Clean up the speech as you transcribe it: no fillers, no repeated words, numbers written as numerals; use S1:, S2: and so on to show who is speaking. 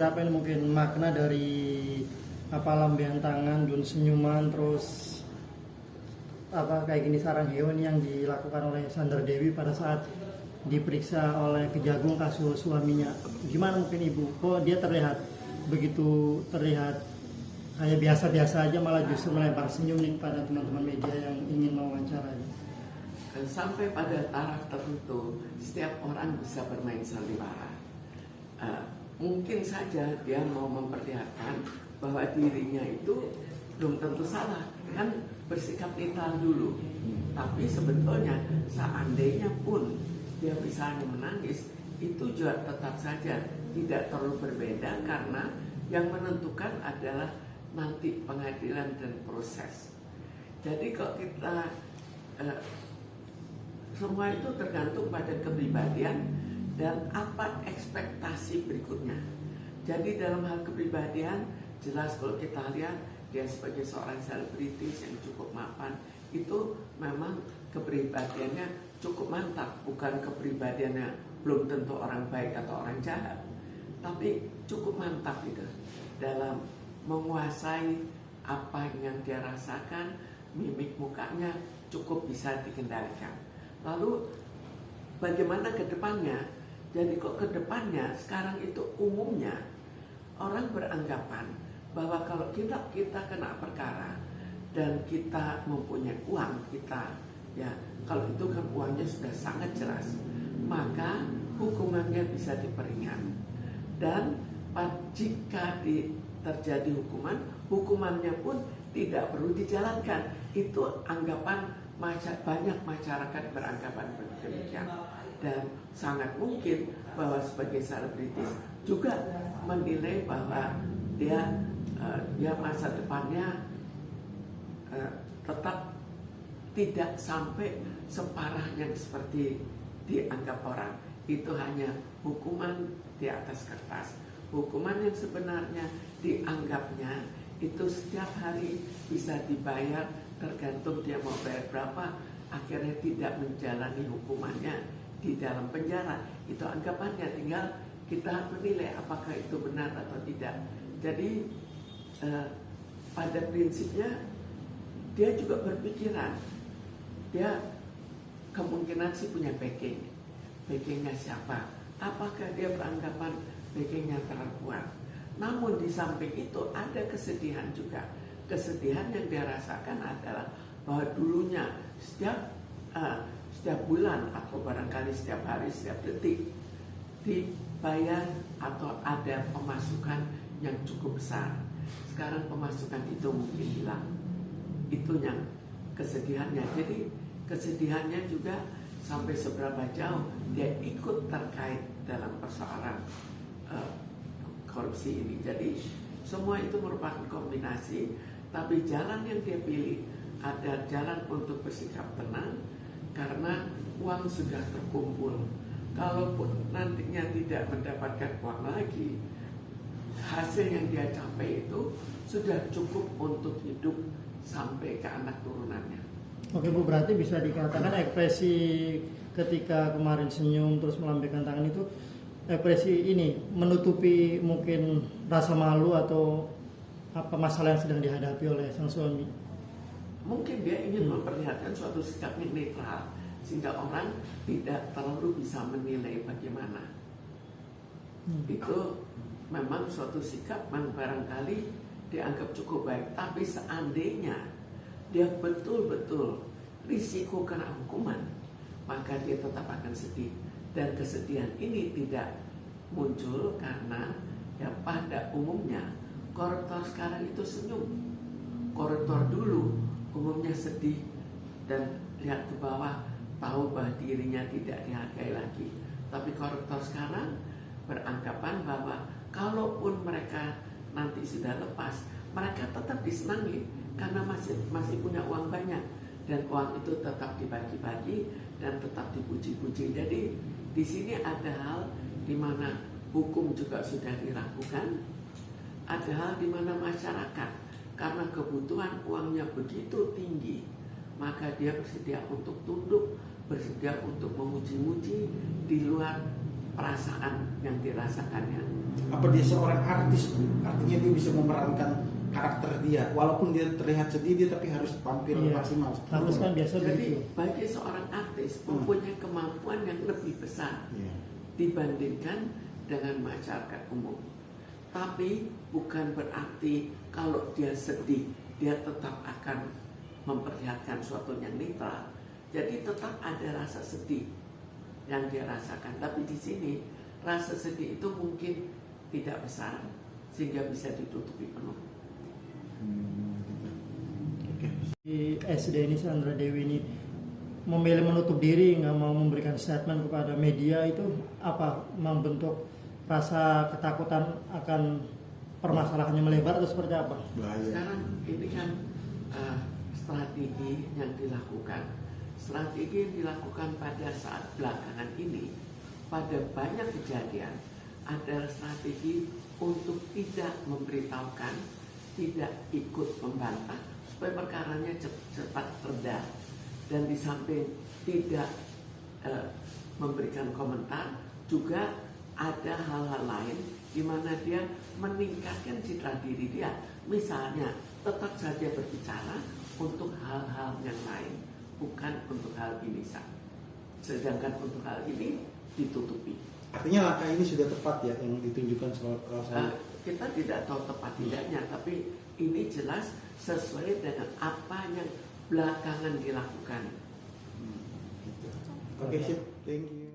S1: seperti apa ini mungkin makna dari apa lambaian tangan dan senyuman terus apa kayak gini sarang hewan yang dilakukan oleh Sandra Dewi pada saat diperiksa oleh Kejagung kasus suaminya. Gimana mungkin Ibu? Kok dia terlihat kayak biasa-biasa aja malah justru melempar senyum nih pada teman-teman media yang ingin mewawancara.
S2: Sampai pada taraf tertentu setiap orang bisa bermain sandiwara. Mungkin saja dia mau memperlihatkan bahwa dirinya itu belum tentu salah, kan bersikap netral dulu. Tapi sebetulnya seandainya pun dia misalnya menangis, itu juga tetap saja tidak terlalu berbeda karena yang menentukan adalah nanti pengadilan dan proses. Jadi kalau kita semua itu tergantung pada kepribadian dan apa ekspektasi berikutnya. Jadi dalam hal kepribadian jelas kalau kita lihat dia sebagai seorang selebritis yang cukup mapan, itu memang kepribadiannya cukup mantap, bukan kepribadiannya belum tentu orang baik atau orang jahat, tapi cukup mantap itu dalam menguasai apa yang dia rasakan, mimik mukanya cukup bisa dikendalikan. Lalu bagaimana ke depannya? Jadi kok ke depannya sekarang itu umumnya orang beranggapan bahwa kalau kita kena perkara dan kita mempunyai uang kita, ya kalau itu kan uangnya sudah sangat jelas, maka hukumannya bisa diperingat. Dan jika terjadi hukumannya pun tidak perlu dijalankan. Itu anggapan banyak masyarakat beranggapan demikian. Dan sangat mungkin bahwa sebagai selebritis juga menilai bahwa dia masa depannya tetap tidak sampai separah yang seperti dianggap orang. Itu hanya hukuman di atas kertas. Hukuman yang sebenarnya dianggapnya itu setiap hari bisa dibayar, tergantung dia mau bayar berapa. Akhirnya tidak menjalani hukumannya di dalam penjara. Itu anggapannya, tinggal kita menilai apakah itu benar atau tidak. Jadi pada prinsipnya dia juga berpikiran, dia kemungkinan sih punya backingnya siapa, apakah dia beranggapan backingnya terlalu kuat. Namun di samping itu ada kesedihan juga. Kesedihan yang dia rasakan adalah bahwa dulunya setiap bulan atau barangkali setiap hari, setiap detik dibayar atau ada pemasukan yang cukup besar. Sekarang pemasukan itu mungkin hilang. Itu yang kesedihannya. Jadi kesedihannya juga sampai seberapa jauh dia ikut terkait dalam persoalan korupsi ini. Jadi semua itu merupakan kombinasi. Tapi jalan yang dia pilih ada jalan untuk bersikap tenang karena uang sudah terkumpul. Kalaupun nantinya tidak mendapatkan uang lagi, hasil yang dia capai itu sudah cukup untuk hidup sampai ke anak turunannya.
S1: Oke Bu, berarti bisa dikatakan ekspresi ketika kemarin senyum terus melambaikan tangan itu ekspresi ini menutupi mungkin rasa malu atau apa masalah yang sedang dihadapi oleh sang suami.
S2: Mungkin dia ingin memperlihatkan suatu sikap yang netral sehingga orang tidak terlalu bisa menilai bagaimana. Itu memang suatu sikap yang barangkali dianggap cukup baik. Tapi seandainya dia betul-betul risiko kena hukuman, maka dia tetap akan sedih. Dan kesedihan ini tidak muncul karena ya pada umumnya koruptor sekarang itu senyum. Koruptor dulu umumnya sedih dan lihat ke bawah, tahu bahwa dirinya tidak dihargai lagi. Tapi koruptor sekarang beranggapan bahwa kalaupun mereka nanti sudah lepas, mereka tetap disenangi karena masih punya uang banyak dan uang itu tetap dibagi-bagi dan tetap dipuji-puji. Jadi di sini ada hal di mana hukum juga sudah diragukan, ada hal di mana masyarakat karena kebutuhan uangnya begitu tinggi, maka dia bersedia untuk tunduk, bersedia untuk memuji-muji di luar perasaan yang dirasakannya.
S3: Apa dia seorang artis, Bu? Artinya dia bisa memerankan karakter dia, walaupun dia terlihat sedih, dia tapi harus tampil maksimal.
S1: Harus kan biasa
S2: Jadi
S1: begitu.
S2: bagi seorang artis mempunyai kemampuan yang lebih besar dibandingkan dengan masyarakat umum. Tapi bukan berarti kalau dia sedih dia tetap akan memperlihatkan suatu yang netral. Jadi tetap ada rasa sedih yang dia rasakan. Tapi di sini rasa sedih itu mungkin tidak besar sehingga bisa ditutupi penuh.
S1: Di SD ini Sandra Dewi ini memilih menutup diri, nggak mau memberikan statement kepada media, itu apa, membentuk rasa ketakutan akan permasalahannya melebar atau seperti apa?
S2: Sekarang ini kan strategi yang dilakukan. Strategi yang dilakukan pada saat belakangan ini, pada banyak kejadian, adalah strategi untuk tidak memberitahukan, tidak ikut membantah, supaya perkaranya cepat reda. Dan di samping tidak memberikan komentar, juga ada hal-hal lain di mana dia meningkatkan citra diri dia. Misalnya, tetap saja berbicara untuk hal-hal yang lain, bukan untuk hal ini. Sedangkan untuk hal ini ditutupi.
S3: Artinya langkah ini sudah tepat ya yang ditunjukkan soal
S2: kita tidak tahu tepat tidaknya, tapi ini jelas sesuai dengan apa yang belakangan dilakukan.
S3: Oke, sip. Thank you.